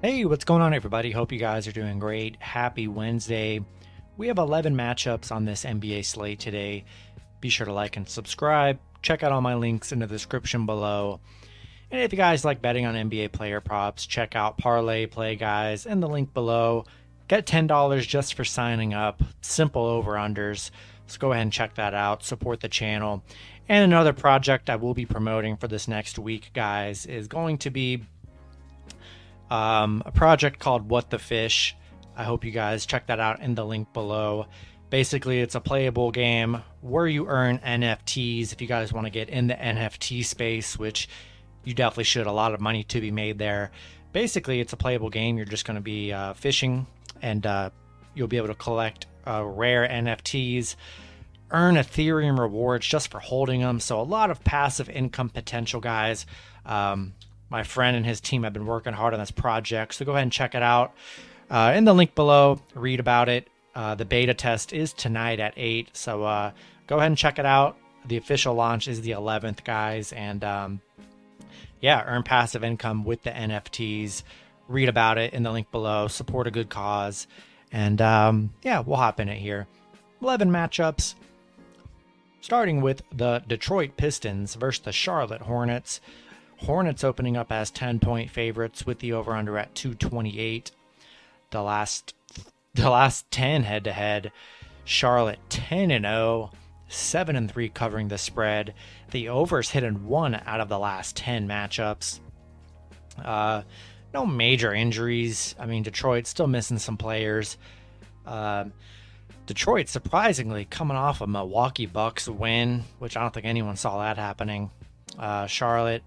Hey, what's going on, everybody? Hope you guys are doing great. Happy Wednesday. We have 11 matchups on this NBA slate today. Be sure to like and subscribe. Check out all my links in the description below. And if you guys like betting on NBA player props, check out ParlayPlay, guys, in the link below. Get $10 just for signing up. Simple over-unders. So go ahead and check that out. Support the channel. And another project I will be promoting for this next week, guys, is going to be a project called What the Fish. I hope you guys check that out in the link below. Basically, it's a playable game where you earn NFTs if you guys want to get in the NFT space, which you definitely should. A lot of money to be made there. Basically, it's a playable game. You're just going to be fishing, and you'll be able to collect rare NFTs, earn Etherium rewards just for holding them. So a lot of passive income potential, guys. My friend and his team have been working hard on this project, so go ahead and check it out in the link below. Read about it. The beta test is tonight at 8, so go ahead and check it out. The official launch is the 11th, guys, and yeah, earn passive income with the NFTs. Read about it in the link below. Support a good cause, and yeah, we'll hop in it here. 11 matchups, starting with the Detroit Pistons versus the Charlotte Hornets. Hornets opening up as 10-point favorites with the over-under at 228. The last 10 head-to-head, Charlotte 10-0, 7-3 covering the spread. The overs hit in 1 out of the last 10 matchups. No major injuries. I mean, Detroit's still missing some players. Detroit surprisingly coming off a Milwaukee Bucks win, which I don't think anyone saw that happening. Charlotte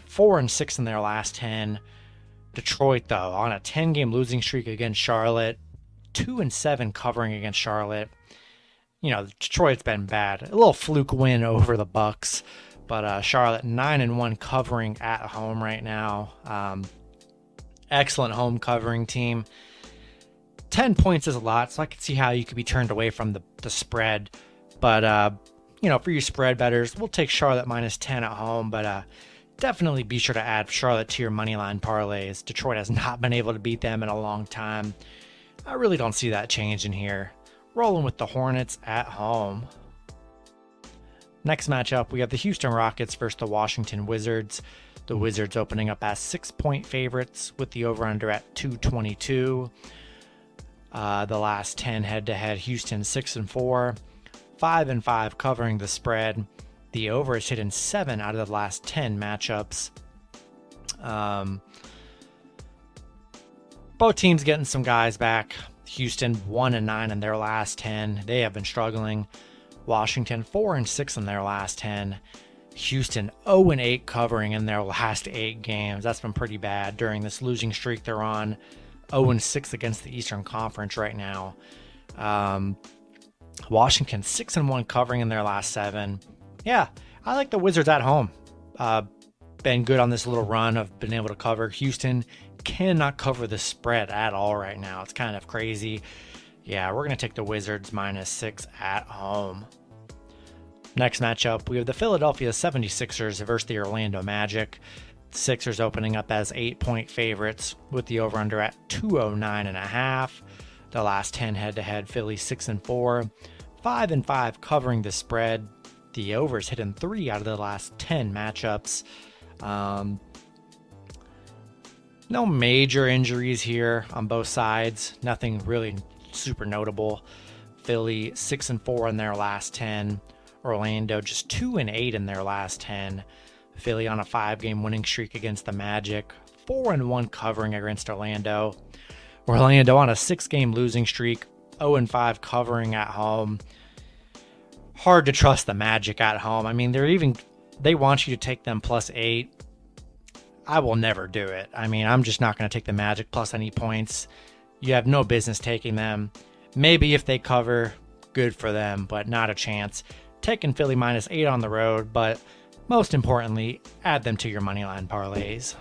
4-6 in their last 10. Detroit, though, on a 10-game losing streak against Charlotte, 2-7 covering against Charlotte. You know, Detroit's been bad. A little fluke win over the Bucks, but Charlotte 9-1 covering at home right now. Excellent home covering team. 10 points is a lot, so I can see how you could be turned away from the spread. But you know, for you spread bettors, we'll take Charlotte -10 at home, but definitely be sure to add Charlotte to your moneyline parlays. Detroit has not been able to beat them in a long time. I really don't see that changing here. Rolling with the Hornets at home. Next matchup, we have the Houston Rockets versus the Washington Wizards. The Wizards opening up as 6-point favorites with the over-under at 222. The last 10 head-to-head, Houston 6-4, 5-5 covering the spread. The over is hit in 7 out of the last 10 matchups. Both teams getting some guys back. Houston 1-9 in their last 10. They have been struggling. Washington 4-6 in their last 10. Houston 0-8 covering in their last 8 games. That's been pretty bad during this losing streak they're on. 0-6 against the Eastern Conference right now. Washington 6-1 covering in their last 7. Yeah, I like the Wizards at home. Been good on this little run of being able to cover. Houston cannot cover the spread at all right now. It's kind of crazy. Yeah, we're going to take the Wizards -6 at home. Next matchup, we have the Philadelphia 76ers versus the Orlando Magic. Sixers opening up as 8-point favorites with the over-under at 209.5. The last 10 head-to-head, Philly 6-4, 5-5 covering the spread. The overs hit in 3 out of the last 10 matchups. No major injuries here on both sides. Nothing really super notable. Philly 6-4 in their last 10. Orlando just 2-8 in their last 10. Philly on a 5-game winning streak against the Magic. 4-1 covering against Orlando. Orlando on a 6-game losing streak. 0-5 covering at home. Hard to trust the Magic at home. I mean, they want you to take them +8. I will never do it. I mean, I'm just not going to take the Magic plus any points. You have no business taking them. Maybe if they cover, good for them, but not a chance. Taking Philly -8 on the road, but most importantly, add them to your moneyline parlays.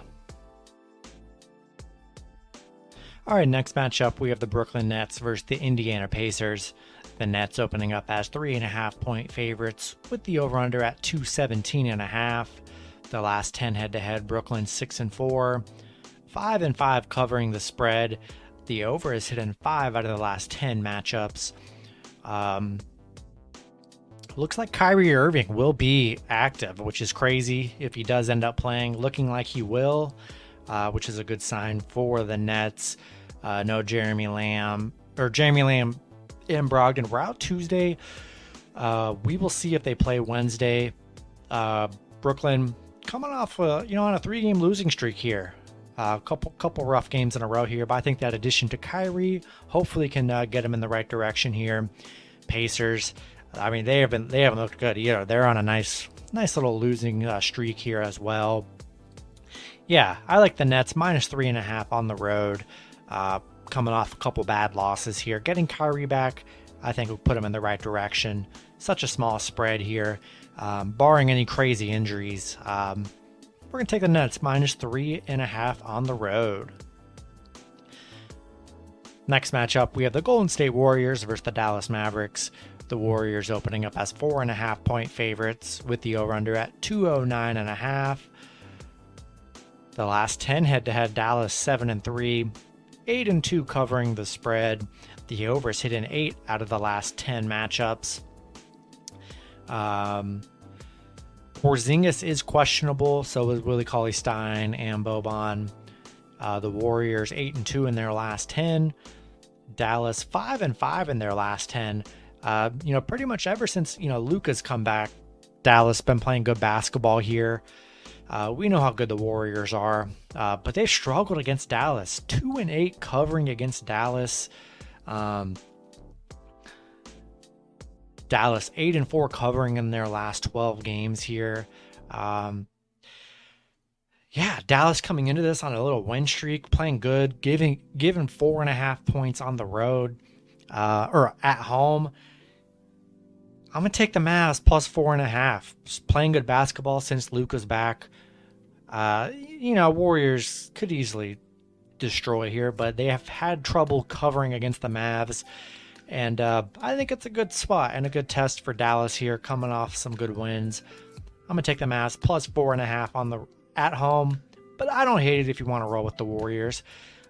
All right, next matchup, we have the Brooklyn Nets versus the Indiana Pacers. The Nets opening up as 3.5-point favorites with the over-under at 217.5. The last 10 head-to-head, Brooklyn 6-4, 5-5 covering the spread. The over is hit in 5 out of the last 10 matchups. Looks like Kyrie Irving will be active, which is crazy if he does end up playing. Looking like he will, which is a good sign for the Nets. No Jeremy Lamb and Brogdon were out Tuesday. We will see if they play Wednesday. Brooklyn coming off on a 3-game losing streak here. A couple rough games in a row here, but I think that addition to Kyrie hopefully can get him in the right direction here. Pacers, I mean, they haven't looked good either. They're on a nice little losing streak here as well. Yeah, I like the Nets -3.5 on the road. Coming off a couple bad losses here. Getting Kyrie back, I think, will put him in the right direction. Such a small spread here, barring any crazy injuries. We're going to take the Nets -3.5 on the road. Next matchup, we have the Golden State Warriors versus the Dallas Mavericks. The Warriors opening up as 4.5-point favorites with the over-under at 209.5. The last 10 head-to-head, Dallas 7-3, 8-2 covering the spread. The over is hit in 8 out of the last 10 matchups. Porzingis is questionable, so is Willie Cauley-Stein and Boban. The Warriors 8-2 in their last 10. Dallas 5-5 in their last 10. Pretty much ever since Luka's come back, Dallas been playing good basketball here. We know how good the Warriors are, but they've struggled against Dallas. 2-8 covering against Dallas. Dallas 8-4 covering in their last 12 games here. Dallas coming into this on a little win streak, playing good, given 4.5 points on the road or at home. I'm gonna take the Mavs +4.5. Just playing good basketball since Luka's back. Warriors could easily destroy here, but they have had trouble covering against the Mavs. And I think it's a good spot and a good test for Dallas here, coming off some good wins. I'm going to take the Mavs +4.5 at home, but I don't hate it if you want to roll with the Warriors.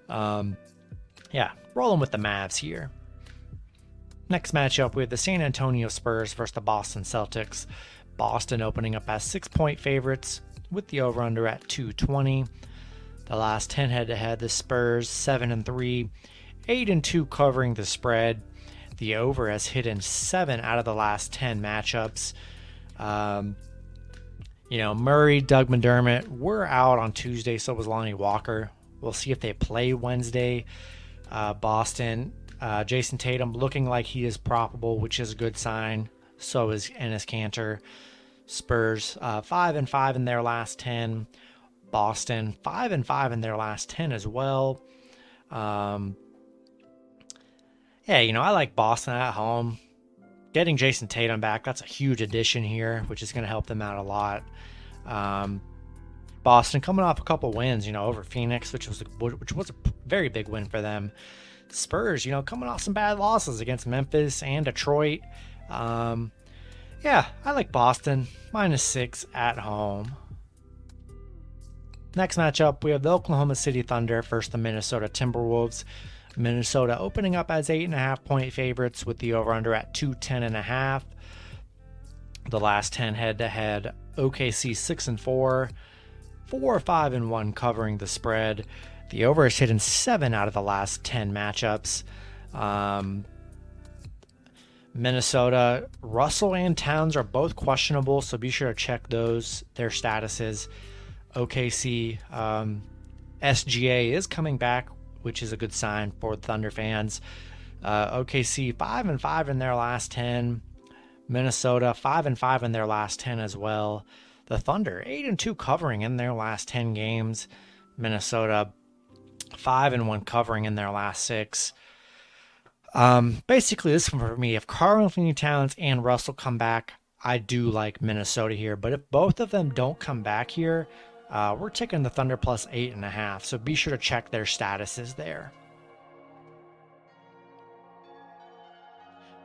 Rolling with the Mavs here. Next matchup, we have the San Antonio Spurs versus the Boston Celtics. Boston opening up as 6-point favorites with the over-under at 220. The last 10 head-to-head, the Spurs 7-3, 8-2 covering the spread. The over has hit in 7 out of the last 10 matchups. Murray, Doug McDermott were out on Tuesday, so was Lonnie Walker. We'll see if they play Wednesday. Boston, Jason Tatum looking like he is probable, which is a good sign. So is Enes Kanter. Spurs 5-5 in their last 10. Boston 5-5 in their last 10 as well. I like Boston at home. Getting Jason Tatum back, that's a huge addition here, which is going to help them out a lot. Boston coming off a couple wins, over Phoenix, which was a very big win for them. Spurs, coming off some bad losses against Memphis and Detroit. I like Boston -6 at home. Next matchup, we have the Oklahoma City Thunder versus the Minnesota Timberwolves. Minnesota opening up as 8.5-point favorites with the over-under at 210.5. The last 10 head-to-head, OKC 6-4, 4-5-1 covering the spread. The over is hitting 7 out of the last 10 matchups. Minnesota, Russell and Towns are both questionable, so be sure to check their statuses. OKC, SGA is coming back, which is a good sign for Thunder fans. OKC 5-5 in their last 10. Minnesota 5-5 in their last 10 as well. The Thunder 8-2 covering in their last 10 games. Minnesota 5-1 covering in their last 6. Basically, this one for me, if Karl-Anthony Towns and Russell come back, I do like Minnesota here. But if both of them don't come back here, we're taking the Thunder +8.5, so be sure to check their statuses there.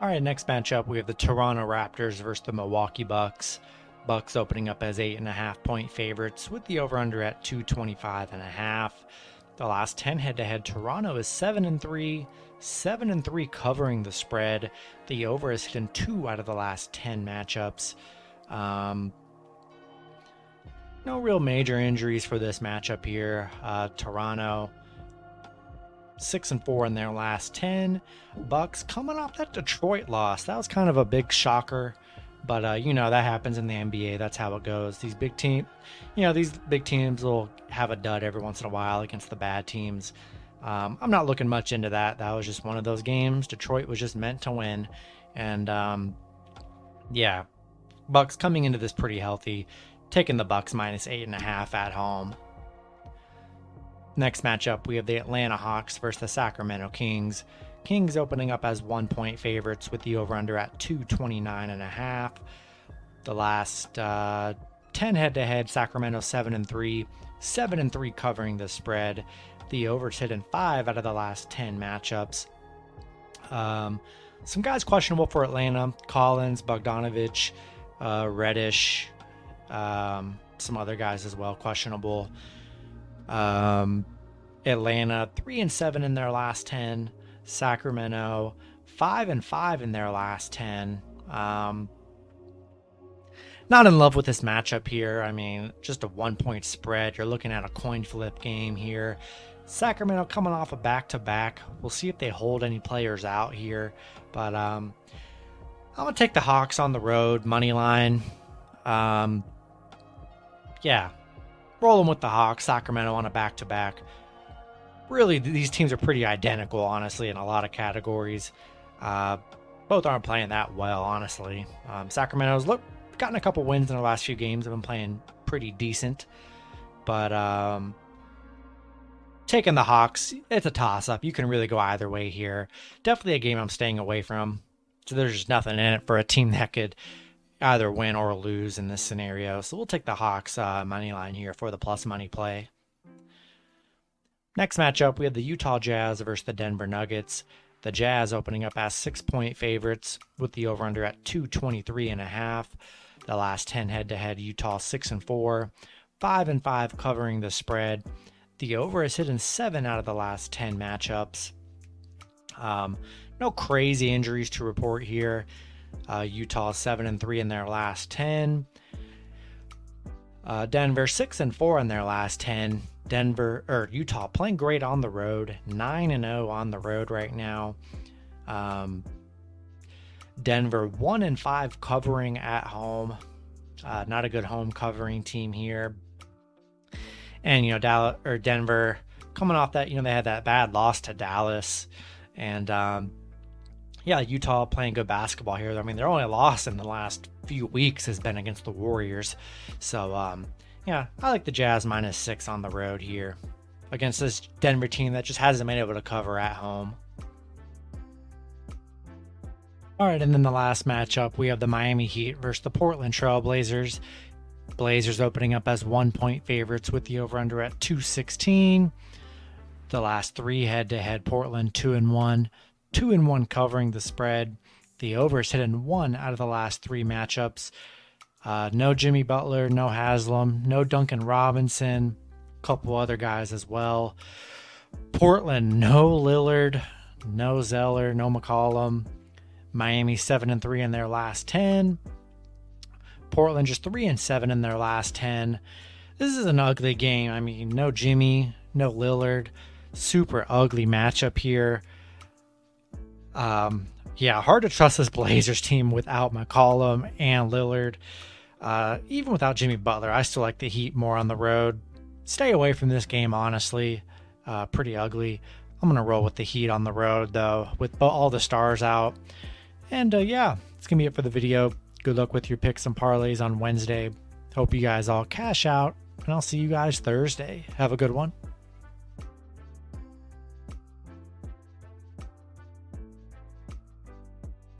All right, next matchup, we have the Toronto Raptors versus the Milwaukee Bucks. Bucks opening up as 8.5-point favorites with the over-under at 225.5. The last 10 head-to-head, Toronto is 7-3, 7-3 covering the spread. The over is hit in 2 out of the last 10 matchups. No real major injuries for this matchup here. Toronto 6-4 in their last 10. Bucks coming off that Detroit loss. That was kind of a big shocker, but that happens in the NBA. That's how it goes. These big teams will have a dud every once in a while against the bad teams. I'm not looking much into that. That was just one of those games. Detroit was just meant to win, and Bucks coming into this pretty healthy, taking the Bucks minus 8.5 at home. Next matchup, we have the Atlanta Hawks versus the Sacramento Kings. Kings opening up as 1-point favorites with the over-under at 229.5. The last 10 head-to-head, Sacramento 7-3, 7-3 covering the spread. The over's hit in 5 out of the last 10 matchups. Some guys questionable for Atlanta: Collins, Bogdanovich, Reddish, some other guys as well questionable. Atlanta 3-7 in their last 10. Sacramento 5-5 in their last 10. Not in love with this matchup here. I mean, just a 1-point spread. You're looking at a coin flip game here. Sacramento coming off a back-to-back. We'll see if they hold any players out here. But I'm going to take the Hawks on the road, money line. Rolling with the Hawks. Sacramento on a back-to-back. Really, these teams are pretty identical, honestly, in a lot of categories. Both aren't playing that well, honestly. Sacramento's gotten a couple wins in the last few games. Have been playing pretty decent. But taking the Hawks, it's a toss-up. You can really go either way here. Definitely a game I'm staying away from. So there's just nothing in it for a team that could either win or lose in this scenario. So we'll take the Hawks money line here for the plus money play. Next matchup, we have the Utah Jazz versus the Denver Nuggets. The Jazz opening up as 6-point favorites with the over-under at 223.5. The last 10 head-to-head, Utah 6-4, 5-5 covering the spread. The over is hit in 7 out of the last 10 matchups. No crazy injuries to report here. Utah 7-3 in their last 10. Denver 6-4 in their last 10. Utah playing great on the road, 9-0 on the road right now. Denver 1-5 covering at home. Not a good home covering team here. And Denver coming off that, they had that bad loss to Dallas, and Utah playing good basketball here. I mean, their only loss in the last few weeks has been against the Warriors. So, I like the Jazz -6 on the road here against this Denver team that just hasn't been able to cover at home. All right, and then the last matchup, we have the Miami Heat versus the Portland Trail Blazers. Blazers opening up as 1-point favorites with the over-under at 216. The last 3 head-to-head, Portland 2-1. 2-1 covering the spread. The over is hit in 1 out of the last 3 matchups. No Jimmy Butler, no Haslam, no Duncan Robinson, a couple other guys as well. Portland, no Lillard, no Zeller, no McCollum. Miami 7-3 in their last 10. Portland just 3-7 in their last 10. This is an ugly game. I mean, no Jimmy, no Lillard. Super ugly matchup here. Hard to trust this Blazers team without McCollum and Lillard. Even without Jimmy Butler, I still like the Heat more on the road. Stay away from this game, honestly. Pretty ugly. I'm going to roll with the Heat on the road, though, with all the stars out. And it's going to be it for the video. Good luck with your picks and parlays on Wednesday. Hope you guys all cash out, and I'll see you guys Thursday. Have a good one.